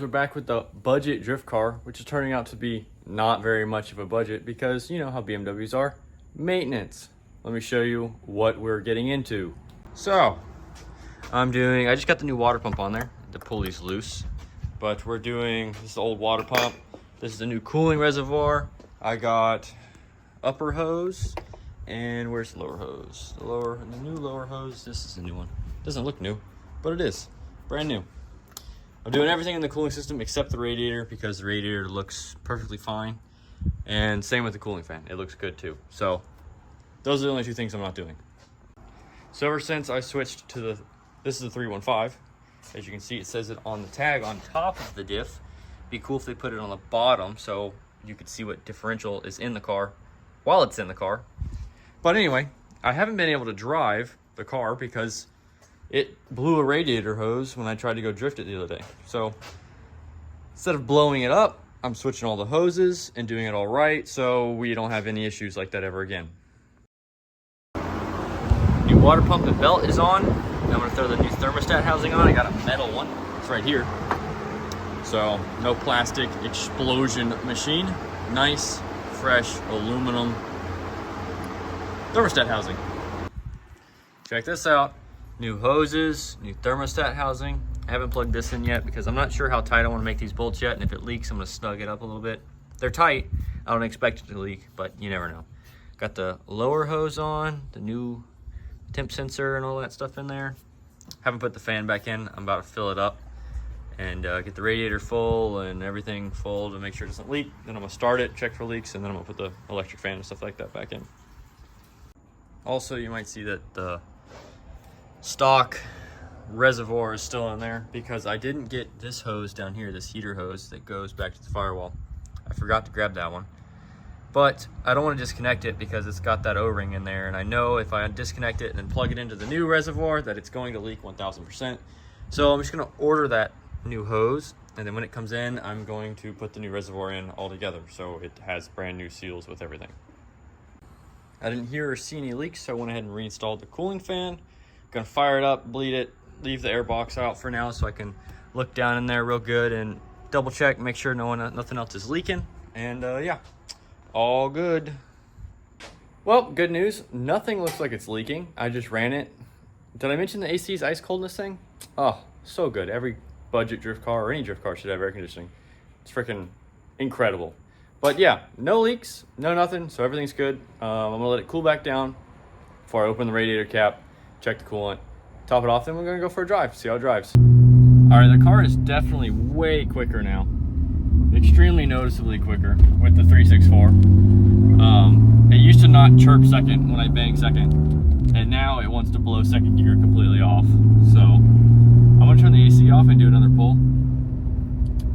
we're back with the budget drift car, which is turning out to be not very much of a budget because you know how BMWs are. Maintenance. Let me show you what we're getting into. So, I just got the new water pump on there. The pulley's loose, but we're doing, this is the old water pump. This is the new cooling reservoir. I got upper hose, and where's the lower hose? The new lower hose, this is the new one. Doesn't look new, but it is, brand new. I'm doing everything in the cooling system except the radiator because the radiator looks perfectly fine. And same with the cooling fan, it looks good too. So those are the only two things I'm not doing. So ever since I switched to this is the 315. As you can see, it says it on the tag on top of the diff. Be cool if they put it on the bottom so you could see what differential is in the car while it's in the car. But anyway, I haven't been able to drive the car because it blew a radiator hose when I tried to go drift it the other day. So instead of blowing it up, I'm switching all the hoses and doing it all right so we don't have any issues like that ever again. New water pump and belt is on. I'm gonna throw the new thermostat housing on. I got a metal one, it's right here. So no plastic explosion machine. Nice, fresh aluminum thermostat housing. Check this out. New hoses, new thermostat housing. I haven't plugged this in yet because I'm not sure how tight I want to make these bolts yet, and if it leaks, I'm going to snug it up a little bit. They're tight. I don't expect it to leak, but you never know. Got the lower hose on, the new temp sensor and all that stuff in there. Haven't put the fan back in. I'm about to fill it up and get the radiator full and everything full to make sure it doesn't leak. Then I'm going to start it, check for leaks, and then I'm going to put the electric fan and stuff like that back in. Also, you might see that the stock reservoir is still in there because I didn't get this hose down here, this heater hose that goes back to the firewall. I forgot to grab that one, but I don't want to disconnect it because it's got that O-ring in there, and I know if I disconnect it and then plug it into the new reservoir that it's going to leak 1000%. So I'm just going to order that new hose, and then when it comes in, I'm going to put the new reservoir in all together so it has brand new seals with everything. I didn't hear or see any leaks, so I went ahead and reinstalled the cooling fan. Gonna fire it up, bleed it, leave the air box out for now so I can look down in there real good and double check, make sure nothing else is leaking. And yeah, all good. Well, good news, nothing looks like it's leaking. I just ran it. Did I mention the AC's ice cold in this thing? Oh, so good. Every budget drift car or any drift car should have air conditioning. It's freaking incredible. But yeah, no leaks, no nothing, so everything's good. I'm gonna let it cool back down before I open the radiator cap, check the coolant, top it off, then we're gonna go for a drive, see how it drives. All right, the car is definitely way quicker now. Extremely noticeably quicker with the 364. It used to not chirp second when I bang second, and now it wants to blow second gear completely off. So I'm gonna turn the AC off and do another pull.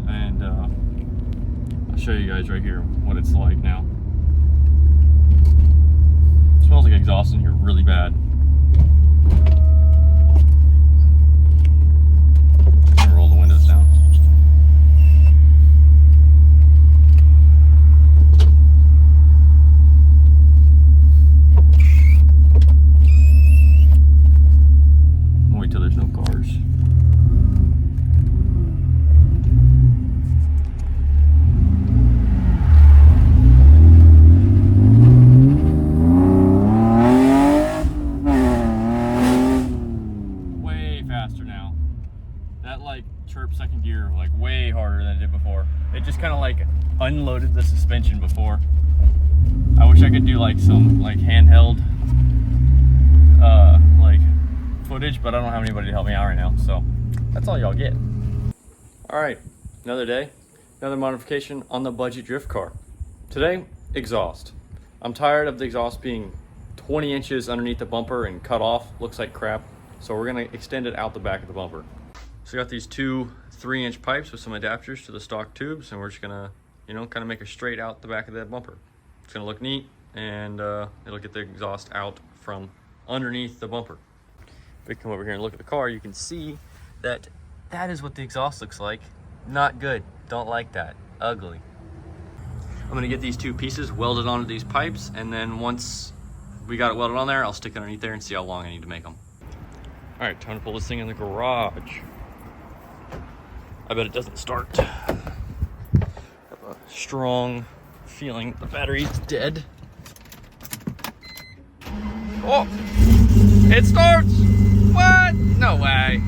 And I'll show you guys right here what it's like now. It smells like exhaust in here really bad. I'm gonna roll the windows down. Wait till there's no cars. Chirp second gear like way harder than it did before. It just kind of like unloaded the suspension before. I wish I could do like some like handheld like footage, but I don't have anybody to help me out right now, so that's all y'all get. All right, another day, another modification on the budget drift car. Today, exhaust. I'm tired of the exhaust being 20 inches underneath the bumper and cut off, looks like crap, so we're gonna extend it out the back of the bumper. So I got these two 3-inch pipes with some adapters to the stock tubes, and we're just gonna, you know, kind of make a straight out the back of that bumper. It's gonna look neat, and it'll get the exhaust out from underneath the bumper. If we come over here and look at the car, you can see that that is what the exhaust looks like. Not good, don't like that, ugly. I'm gonna get these two pieces welded onto these pipes, and then once we got it welded on there, I'll stick it underneath there and see how long I need to make them. All right, time to pull this thing in the garage. I bet it doesn't start. I have a strong feeling the battery's dead. Oh, it starts. What? No way.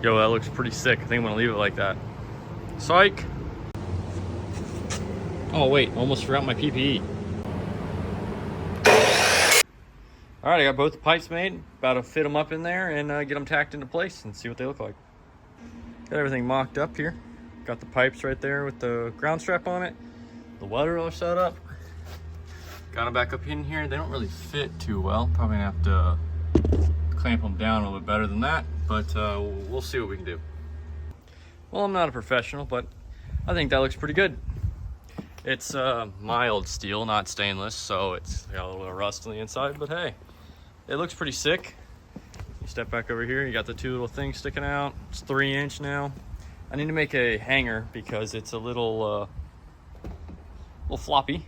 Yo, that looks pretty sick. I think I'm gonna leave it like that. Psych! Oh wait, almost forgot my PPE. All right, I got both the pipes made. About to fit them up in there and get them tacked into place and see what they look like. Got everything mocked up here. Got the pipes right there with the ground strap on it. The welder all set up. Got them back up in here. They don't really fit too well. Probably gonna have to clamp them down a little bit better than that, but we'll see what we can do. Well, I'm not a professional, but I think that looks pretty good. It's mild steel, not stainless, so it's got a little bit of rust on the inside, but hey, it looks pretty sick. You step back over here, you got the two little things sticking out. It's 3-inch now. I need to make a hanger because it's a little floppy,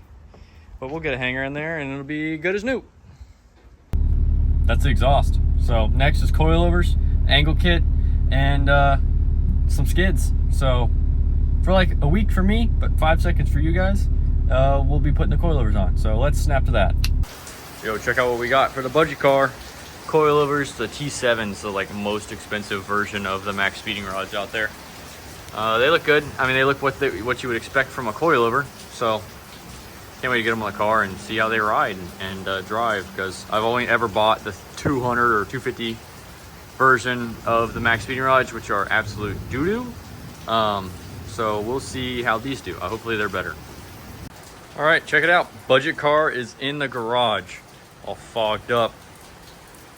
but we'll get a hanger in there and it'll be good as new. That's the exhaust. So next is coilovers, angle kit, and some skids. So for like a week for me, but 5 seconds for you guys, we'll be putting the coilovers on. So let's snap to that. Yo, check out what we got for the budget car. Coilovers, the T7's the like most expensive version of the max speeding rods out there. They look good. I mean, they look what you would expect from a coilover. So can't wait to get them on the car and see how they ride and drive, because I've only ever bought the 200 or 250 version of the max speeding rods, which are absolute doo-doo. So we'll see how these do. Hopefully they're better. All right, check it out. Budget car is in the garage, all fogged up.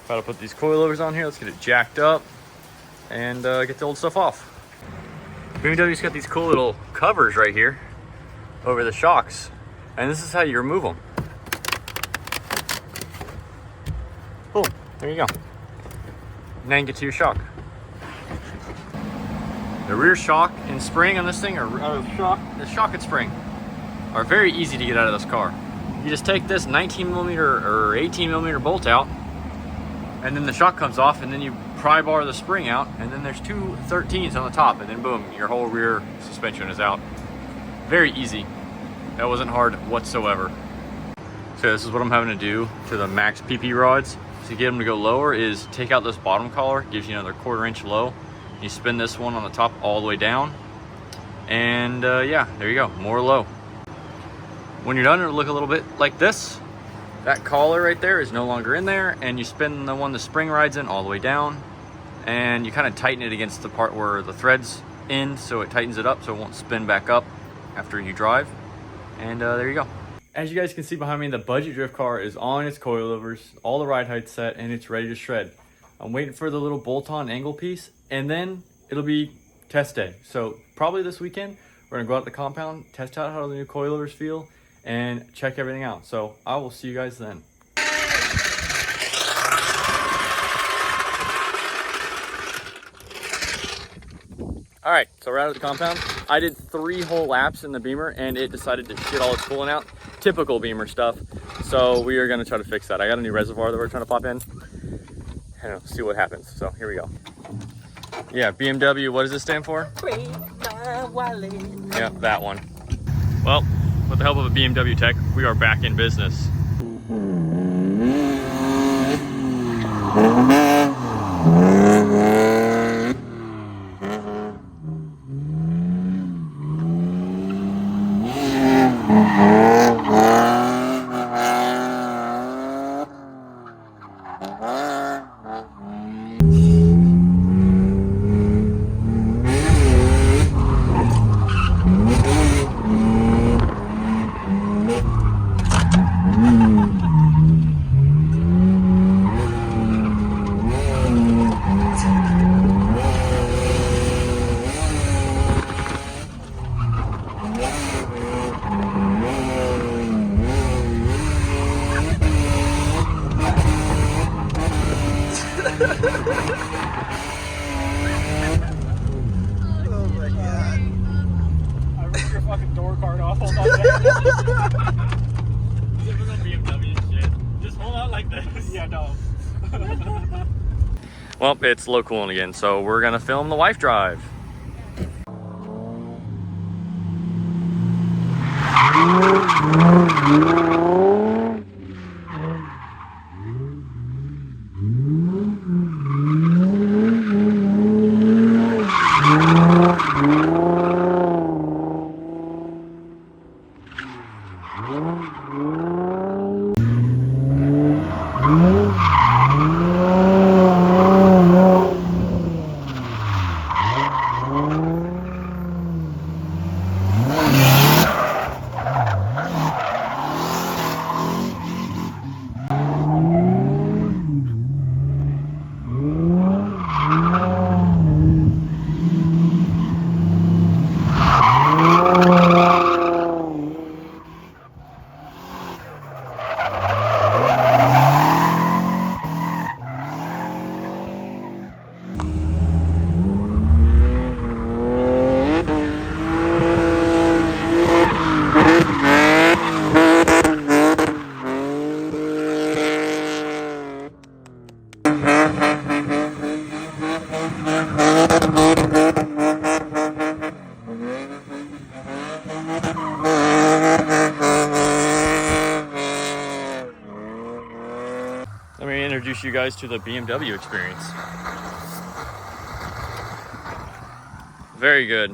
About to put these coilovers on here. Let's get it jacked up and get the old stuff off. BMW's got these cool little covers right here over the shocks, and this is how you remove them. Boom, there you go. Now you get to your shock. The rear shock and spring on this thing, the shock and spring, are very easy to get out of this car. You just take this 19mm or 18mm bolt out, and then the shock comes off, and then you pry bar the spring out, and then there's two 13s on the top, and then boom, your whole rear suspension is out. Very easy. That wasn't hard whatsoever. So this is what I'm having to do to the max PP rods to get them to go lower, is take out this bottom collar, gives you another 1/4 inch low. You spin this one on the top all the way down, and yeah, there you go, more low. When you're done, it'll look a little bit like this. That collar right there is no longer in there, and you spin the one the spring rides in all the way down, and you kind of tighten it against the part where the threads end, so it tightens it up so it won't spin back up after you drive. And there you go. As you guys can see behind me, the budget drift car is on its coilovers, all the ride height set, and it's ready to shred. I'm waiting for the little bolt-on angle piece, and then it'll be test day. So probably this weekend, we're gonna go out to the compound, test out how the new coilovers feel, and check everything out. So I will see you guys then. All right, so we're out at the compound. I did 3 whole laps in the Beamer, and it decided to shit all its coolant out. Typical Beamer stuff. So we are gonna try to fix that. I got a new reservoir that we're trying to pop in. And see what happens. So here we go. Yeah, BMW, what does this stand for? Yeah, that one. Well, with the help of a BMW tech, we are back in business. Oh my god. I ripped your fucking door card off. Hold on there. This is a BMW shit. Just hold out like this. Yeah, no. Well, it's low cooling again, so we're gonna film the wife drive. Let me introduce you guys to the BMW experience. Very good.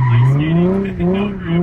Ice skating. No grip.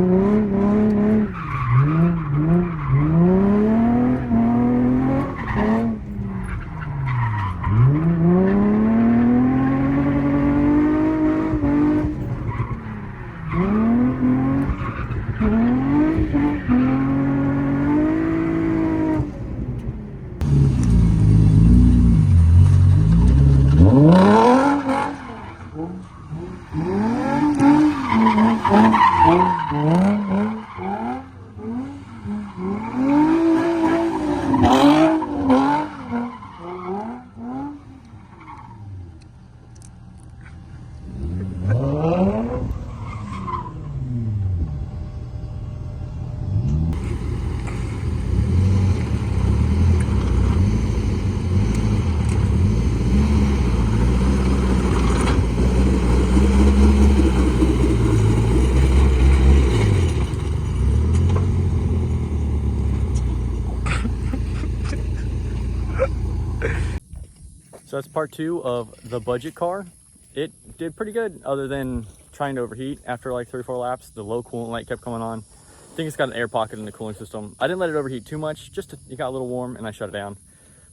So that's part 2 of the budget car. It did pretty good other than trying to overheat after like 3 or 4 laps. The low coolant light kept coming on. I think it's got an air pocket in the cooling system. I didn't let it overheat too much, it got a little warm and I shut it down.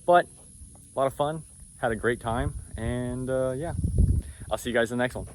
But a lot of fun, had a great time, and yeah, I'll see you guys in the next one.